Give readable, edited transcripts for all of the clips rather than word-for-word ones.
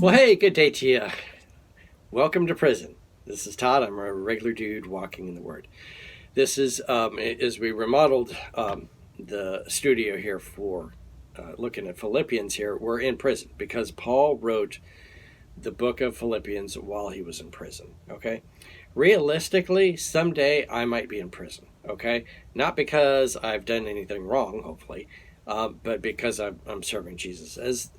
Well, hey, good day to you. Welcome to prison. This is Todd. I'm a regular dude walking in the Word. This is, as we remodeled the studio here for looking at Philippians here, we're in prison because Paul wrote the book of Philippians while he was in prison, okay? Realistically, someday I might be in prison, okay? Not because I've done anything wrong, hopefully, but because I'm serving Jesus. As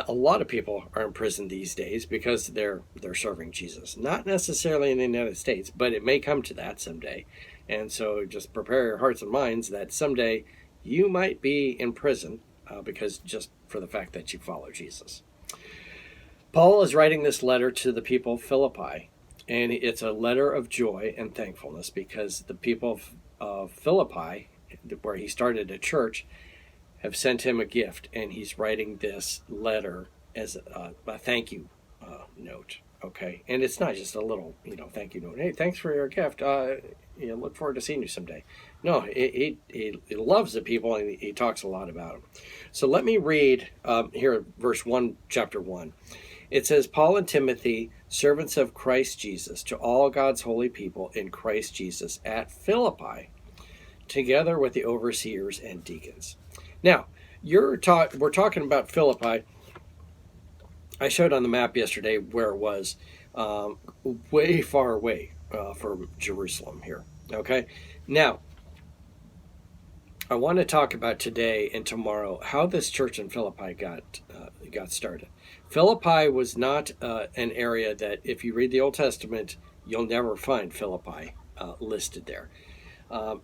a lot of people are in prison these days because they're serving Jesus. Not necessarily in the United States, but it may come to that someday. And so just prepare your hearts and minds that someday you might be in prison because just for the fact that you follow Jesus. Paul is writing this letter to the people of Philippi, and it's a letter of joy and thankfulness because the people of Philippi, where he started a church, have sent him a gift, and he's writing this letter as a thank you note, okay? And it's not just a little, thank you note. Hey, thanks for your gift. Look forward to seeing you someday. No, he loves the people, and he talks a lot about them. So let me read here, verse 1, chapter 1. It says, Paul and Timothy, servants of Christ Jesus, to all God's holy people in Christ Jesus at Philippi, together with the overseers and deacons. Now, we're talking about Philippi. I showed on the map yesterday where it was, way far away from Jerusalem here. Okay, now I want to talk about today and tomorrow how this church in Philippi got started. Philippi was not an area that, if you read the Old Testament, you'll never find Philippi listed there.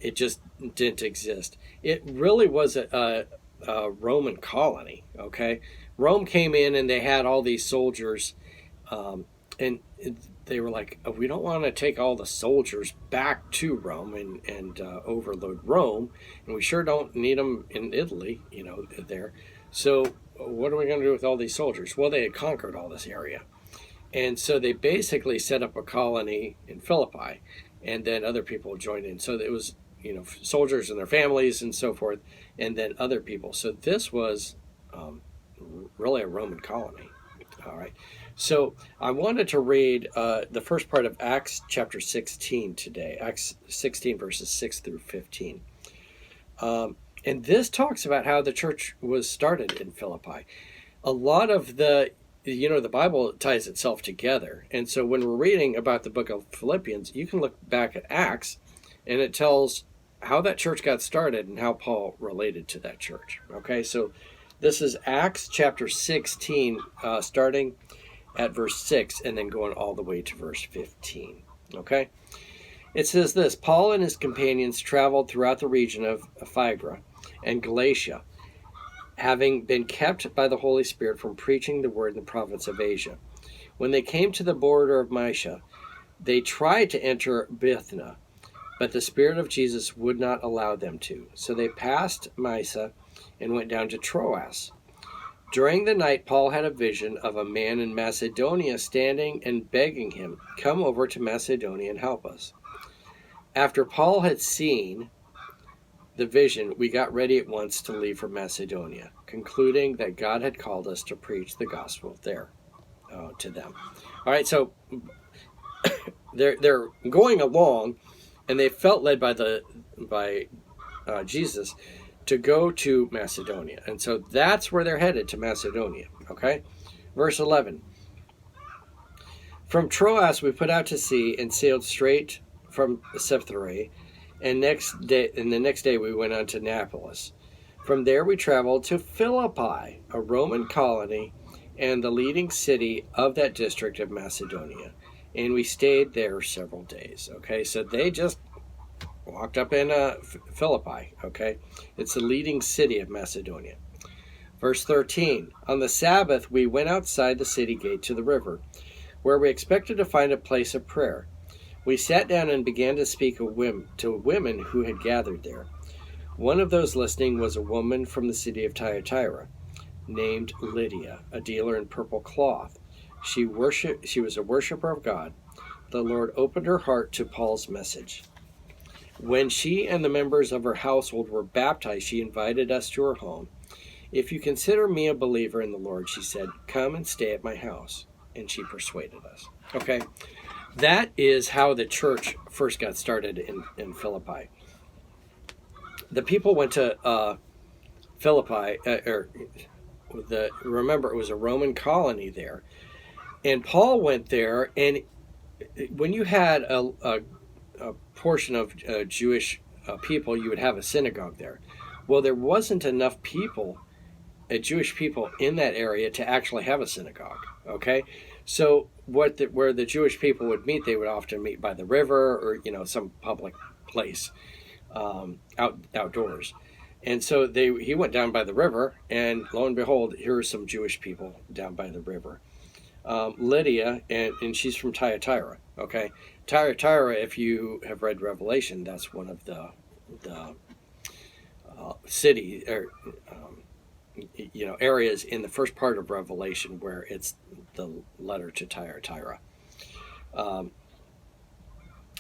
It just didn't exist. It really was a Roman colony, okay? Rome came in and they had all these soldiers, and they were like, we don't want to take all the soldiers back to Rome and overload Rome, and we sure don't need them in Italy, there. So what are we going to do with all these soldiers? Well, they had conquered all this area. And so they basically set up a colony in Philippi, and then other people joined in. So it was, soldiers and their families and so forth, and then other people. So this was really a Roman colony. All right. So I wanted to read the first part of Acts chapter 16 today, Acts 16 verses 6 through 15. And this talks about how the church was started in Philippi. A lot of the Bible ties itself together. And so when we're reading about the book of Philippians, you can look back at Acts, and it tells how that church got started and how Paul related to that church. Okay, so this is Acts chapter 16, starting at verse 6, and then going all the way to verse 15. Okay, it says this: Paul and his companions traveled throughout the region of Phrygia and Galatia, having been kept by the Holy Spirit from preaching the word in the province of Asia. When they came to the border of Mysia, they tried to enter Bithynia, but the Spirit of Jesus would not allow them to. So they passed Mysia and went down to Troas. During the night, Paul had a vision of a man in Macedonia standing and begging him, "Come over to Macedonia and help us." After Paul had seen the vision, we got ready at once to leave for Macedonia, concluding that God had called us to preach the gospel there to them. All right, so they're going along, and they felt led by Jesus to go to Macedonia, and so that's where they're headed, to Macedonia. Okay, verse 11. From Troas we put out to sea and sailed straight from Sapphirai. And the next day we went on to Neapolis. From there we traveled to Philippi, a Roman colony and the leading city of that district of Macedonia. And we stayed there several days. Okay, so they just walked up in Philippi. Okay, it's the leading city of Macedonia. Verse 13, on the Sabbath we went outside the city gate to the river, where we expected to find a place of prayer. We sat down and began to speak to women who had gathered there. One of those listening was a woman from the city of Thyatira, named Lydia, a dealer in purple cloth. She was a worshiper of God. The Lord opened her heart to Paul's message. When she and the members of her household were baptized, she invited us to her home, "If you consider me a believer in the Lord," she said, "come and stay at my house." And she persuaded us. Okay, that is how the church first got started in Philippi. The people went to Philippi, remember, it was a Roman colony there. And Paul went there, and when you had a portion of Jewish people, you would have a synagogue there. Well, there wasn't enough people, Jewish people in that area to actually have a synagogue. Okay, so where the Jewish people would meet, they would often meet by the river or some public place outdoors. And so he went down by the river, and lo and behold, here are some Jewish people down by the river. Lydia, and she's from Thyatira. Okay, Thyatira, if you have read Revelation, that's one of the city or areas in the first part of Revelation where it's the letter to Thyatira.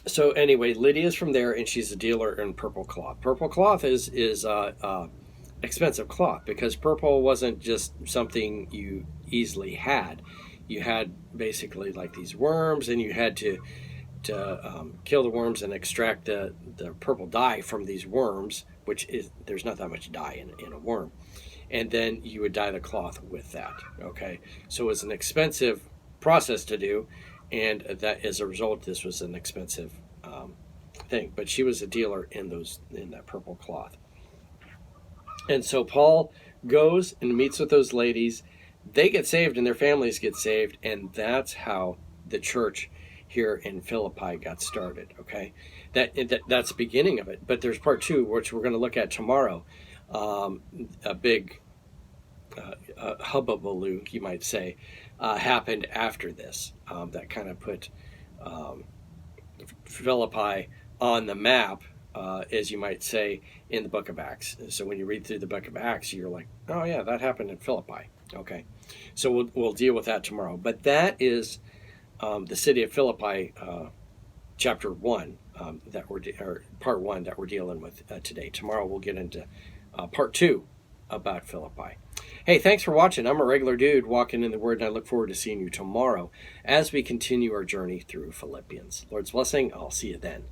So anyway, Lydia's from there, and she's a dealer in purple cloth. Purple cloth is expensive cloth, because purple wasn't just something you easily had. You had basically like these worms, and you had to kill the worms and extract the purple dye from these worms, which is, there's not that much dye in a worm. And then you would dye the cloth with that. Okay, so it was an expensive process to do, and that as a result, this was an expensive thing. But she was a dealer in that purple cloth. And so Paul goes and meets with those ladies. They get saved, and their families get saved, and that's how the church here in Philippi got started. Okay, that's the beginning of it. But there's part two, which we're going to look at tomorrow. A big hubbubaloo, you might say, happened after this, that kind of put Philippi on the map, as you might say, in the book of Acts. So when you read through the book of Acts, you're like, oh yeah, that happened in Philippi. Okay, so we'll deal with that tomorrow. But that is the city of Philippi, chapter 1, or part 1 that we're dealing with today. Tomorrow we'll get into part 2 about Philippi. Hey, thanks for watching. I'm a regular dude walking in the Word, and I look forward to seeing you tomorrow as we continue our journey through Philippians. Lord's blessing. I'll see you then.